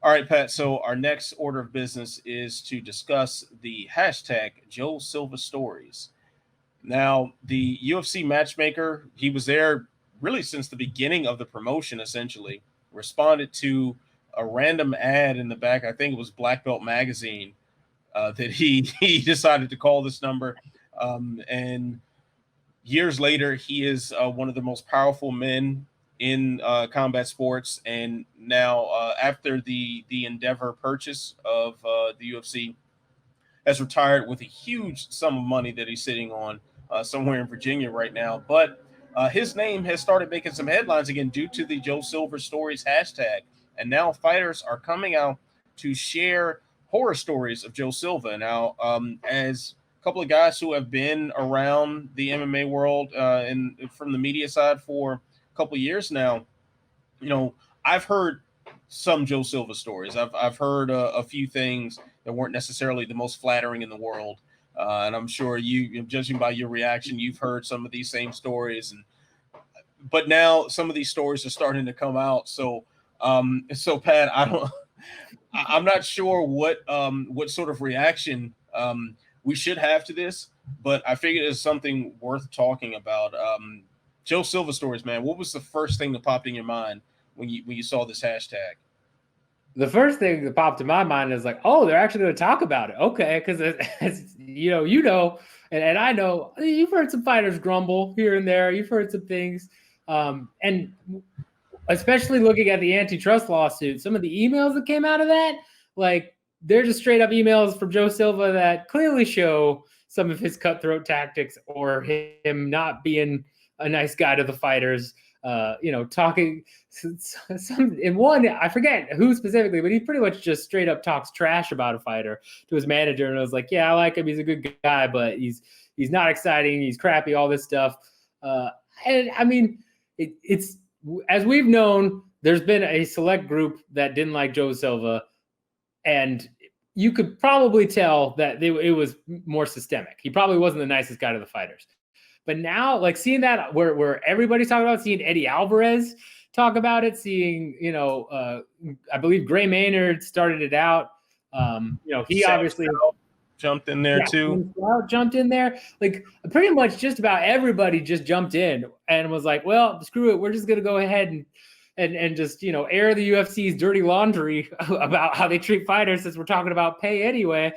All right, Pat. So our next order of business is to discuss the hashtag Joe Silva stories. Now, the UFC matchmaker, he was there really since the beginning of the promotion, essentially, responded to a random ad in the back. I think it was Black Belt Magazine that he decided to call this number. And years later, he is one of the most powerful men in combat sports. And now, after the Endeavor purchase of the UFC, has retired with a huge sum of money that he's sitting on somewhere in Virginia right now. But his name has started making some headlines again due to the Joe Silver Stories hashtag. And now fighters are coming out to share horror stories of Joe Silva. Now, as a couple of guys who have been around the MMA world and from the media side for a couple of years now, you know, I've heard some Joe Silva stories. I've heard a few things that weren't necessarily the most flattering in the world, and I'm sure you, judging by your reaction, you've heard some of these same stories. And but now some of these stories are starting to come out. So Pat, I'm not sure what sort of reaction we should have to this, but I figured it's something worth talking about. Joe Silva stories, man. What was the first thing that popped in your mind when you saw this hashtag? The first thing that popped in my mind is like, oh, they're actually going to talk about it. Okay, because and I know you've heard some fighters grumble here and there. You've heard some things, and especially looking at the antitrust lawsuit, some of the emails that came out of that, like they're just straight up emails from Joe Silva that clearly show some of his cutthroat tactics or him not being a nice guy to the fighters. Talking in one, I forget who specifically, but he pretty much just straight up talks trash about a fighter to his manager. And I was like, yeah, I like him. He's a good guy, but he's not exciting. He's crappy, all this stuff. And I mean, it's, as we've known, there's been a select group that didn't like Joe Silva, and you could probably tell that it was more systemic. He probably wasn't the nicest guy to the fighters. But now, like seeing that where everybody's talking about, seeing Eddie Alvarez talk about it, seeing, I believe Gray Maynard started it out. He obviously jumped in there too. Jumped in there. Like pretty much just about everybody just jumped in and was like, well, screw it. We're just going to go ahead and just, air the UFC's dirty laundry about how they treat fighters, since we're talking about pay anyway.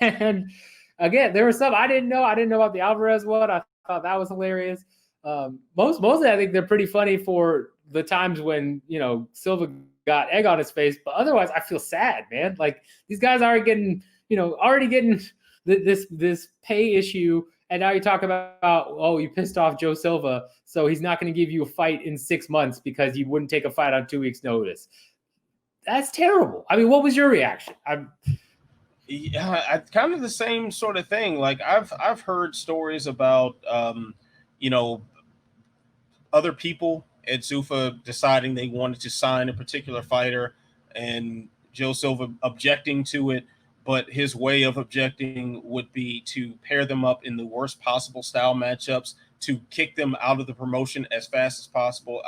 And again, there was some I didn't know. I didn't know about the Alvarez one. I thought that was hilarious. Mostly, I think they're pretty funny for the times when, Silva got egg on his face. But otherwise, I feel sad, man. Like these guys are getting, already getting this pay issue. And now you talk about, oh, you pissed off Joe Silva, so he's not going to give you a fight in 6 months because you wouldn't take a fight on 2 weeks' notice. That's terrible. I mean, what was your reaction? Yeah, kind of the same sort of thing. Like I've heard stories about other people at Zuffa deciding they wanted to sign a particular fighter and Joe Silva objecting to it, but his way of objecting would be to pair them up in the worst possible style matchups to kick them out of the promotion as fast as possible.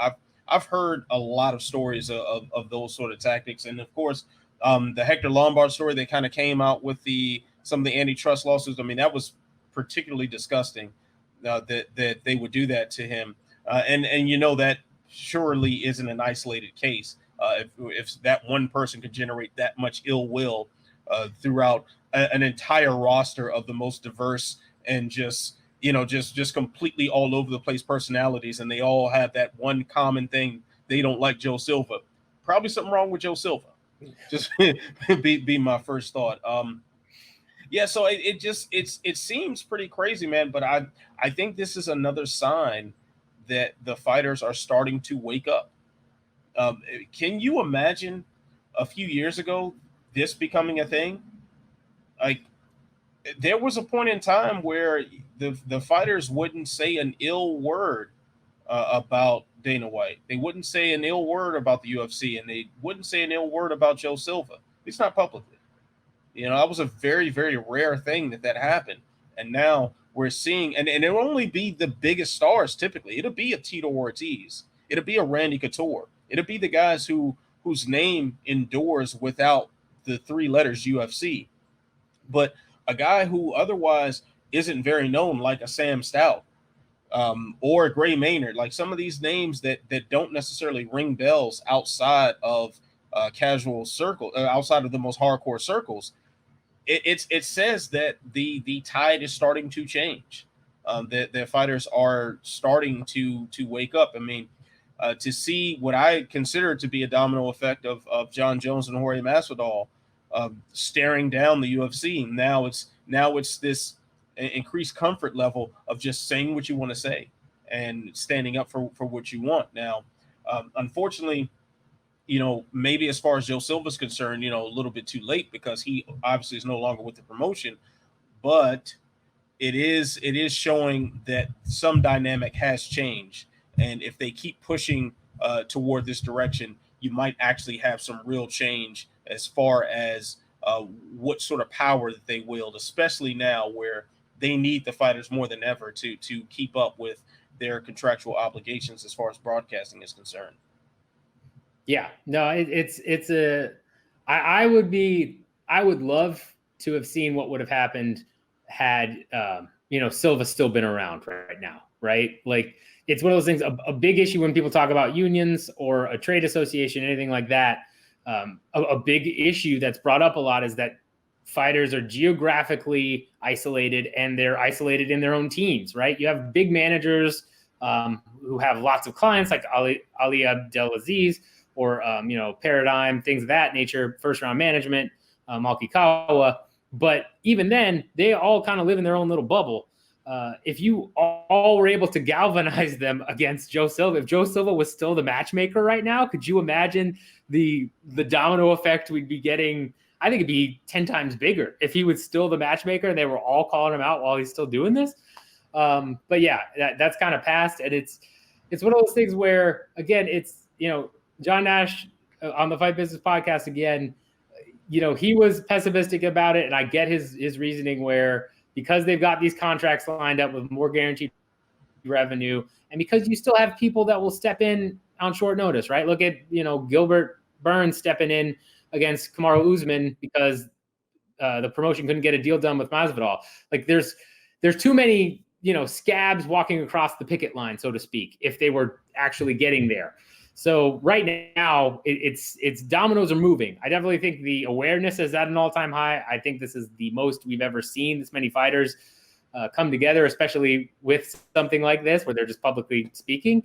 I've heard a lot of stories of those sort of tactics, and of course, the Hector Lombard story that kind of came out with some of the antitrust lawsuits. I mean, that was particularly disgusting that they would do that to him. And that surely isn't an isolated case. If that one person could generate that much ill will throughout an entire roster of the most diverse and just completely all over the place personalities, and they all have that one common thing: they don't like Joe Silva. Probably something wrong with Joe Silva. Just be my first thought. So it seems pretty crazy, man. But I think this is another sign that the fighters are starting to wake up. Can you imagine a few years ago this becoming a thing? Like there was a point in time where the fighters wouldn't say an ill word about Dana White. They wouldn't say an ill word about the UFC, and they wouldn't say an ill word about Joe Silva. At least not publicly. That was a very, very rare thing that happened. And now we're seeing, and it'll only be the biggest stars typically. It'll be a Tito Ortiz. It'll be a Randy Couture. It'll be the guys who whose name endures without the three letters UFC. But a guy who otherwise isn't very known, like a Sam Stout, or a Gray Maynard, like some of these names that don't necessarily ring bells outside of casual circle, outside of the most hardcore circles. It says that the tide is starting to change. That fighters are starting to wake up. I mean, to see what I consider to be a domino effect of John Jones and Jorge Masvidal staring down the UFC. Now it's this increased comfort level of just saying what you want to say and standing up for what you want. Now, unfortunately, maybe as far as Joe Silva's concerned, a little bit too late because he obviously is no longer with the promotion, but it is showing that some dynamic has changed. And if they keep pushing toward this direction, you might actually have some real change as far as what sort of power that they wield, especially now where they need the fighters more than ever to keep up with their contractual obligations as far as broadcasting is concerned. Yeah, no, I would love to have seen what would have happened had Silva still been around right now, right? Like, it's one of those things, a big issue when people talk about unions or a trade association, anything like that. A big issue that's brought up a lot is that fighters are geographically isolated, and they're isolated in their own teams, right? You have big managers who have lots of clients, like Ali Abdelaziz, or Paradigm, things of that nature, first round management, Malkikawa. But even then, they all kind of live in their own little bubble. If you all were able to galvanize them against Joe Silva, if Joe Silva was still the matchmaker right now, could you imagine the domino effect we'd be getting? I think it'd be 10 times bigger if he was still the matchmaker and they were all calling him out while he's still doing this. But yeah, that's kind of past. And it's one of those things where, again, it's, John Nash on the Fight Business podcast again, he was pessimistic about it. And I get his reasoning where, because they've got these contracts lined up with more guaranteed revenue, and because you still have people that will step in on short notice, right? Look at, Gilbert Burns stepping in against Kamaru Usman because the promotion couldn't get a deal done with Masvidal. Like, there's too many, scabs walking across the picket line, so to speak, if they were actually getting there. So right now, it's dominoes are moving. I definitely think the awareness is at an all-time high. I think this is the most we've ever seen this many fighters come together, especially with something like this, where they're just publicly speaking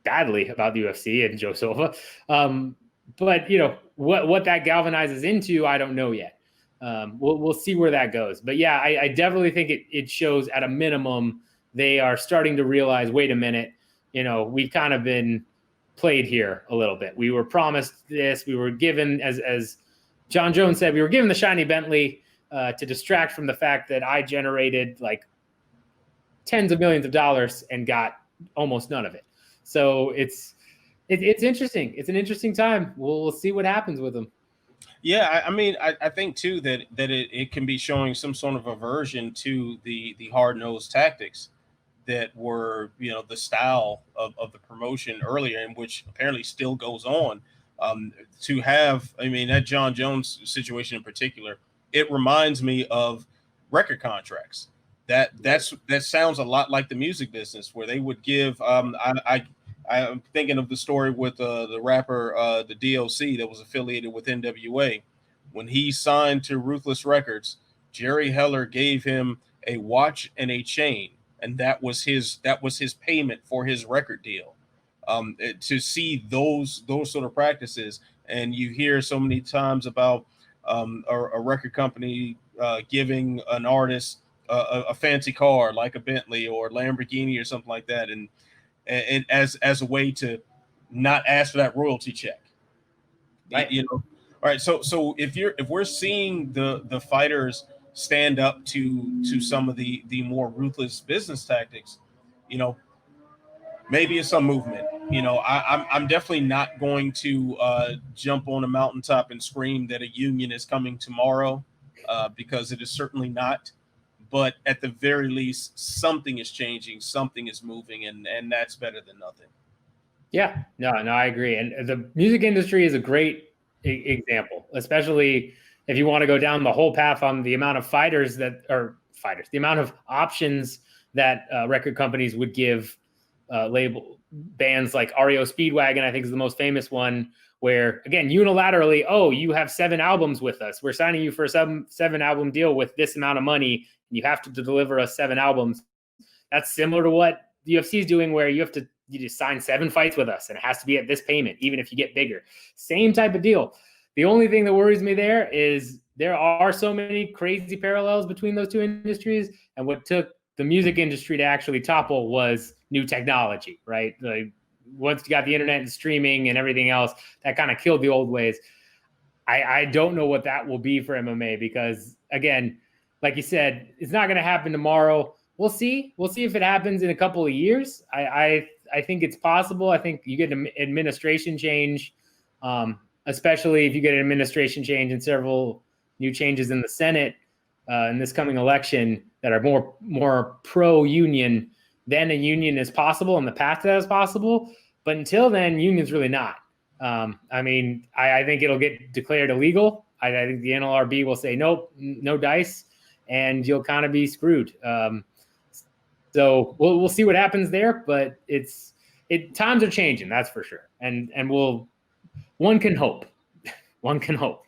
badly about the UFC and Joe Silva. But what that galvanizes into, I don't know yet. We'll see where that goes. But yeah, I definitely think it shows at a minimum they are starting to realize, wait a minute, we've kind of been played here a little bit. We were promised this. We were given, as John Jones said, we were given the shiny Bentley to distract from the fact that I generated like tens of millions of dollars and got almost none of it. So it's interesting. It's an interesting time. We'll see what happens with them. Yeah, I mean, I think too that it can be showing some sort of aversion to the hard-nosed tactics that were, the style of the promotion earlier, and which apparently still goes on. To have, that John Jones situation in particular, it reminds me of record contracts. That sounds a lot like the music business, where they would give. I'm thinking of the story with the rapper the DOC that was affiliated with NWA. When he signed to Ruthless Records, Jerry Heller gave him a watch and a chain, and that was his payment for his record deal. To see those sort of practices, and you hear so many times about a record company giving an artist a fancy car like a Bentley or Lamborghini or something like that, and as a way to not ask for that royalty check, right? All right. So if we're seeing the fighters stand up to some of the more ruthless business tactics, maybe it's some movement. I'm definitely not going to jump on a mountaintop and scream that a union is coming tomorrow, because it is certainly not. But at the very least, something is changing, something is moving, and that's better than nothing. Yeah, no, I agree. And the music industry is a great example, especially if you want to go down the whole path on the amount of the amount of options that record companies would give label bands like REO Speedwagon, I think is the most famous one, where again, unilaterally, oh, you have 7 albums with us. We're signing you for a 7 album deal with this amount of money, and you have to deliver us 7 albums. That's similar to what the UFC is doing, where you just sign 7 fights with us, and it has to be at this payment, even if you get bigger. Same type of deal. The only thing that worries me there is there are so many crazy parallels between those two industries, and what took the music industry to actually topple was new technology, right? Like, once you got the internet and streaming and everything else, that kind of killed the old ways. I don't know what that will be for MMA because, again, like you said, it's not going to happen tomorrow. We'll see. We'll see if it happens in a couple of years. I think it's possible. I think you get an administration change, especially if you get an administration change and several new changes in the Senate in this coming election that are more pro-union, then a union is possible and the path to that is possible. But until then, union's really not. I think it'll get declared illegal. I think the NLRB will say, nope, no dice, and you'll kind of be screwed. So we'll see what happens there, but times are changing, that's for sure. And one can hope. One can hope.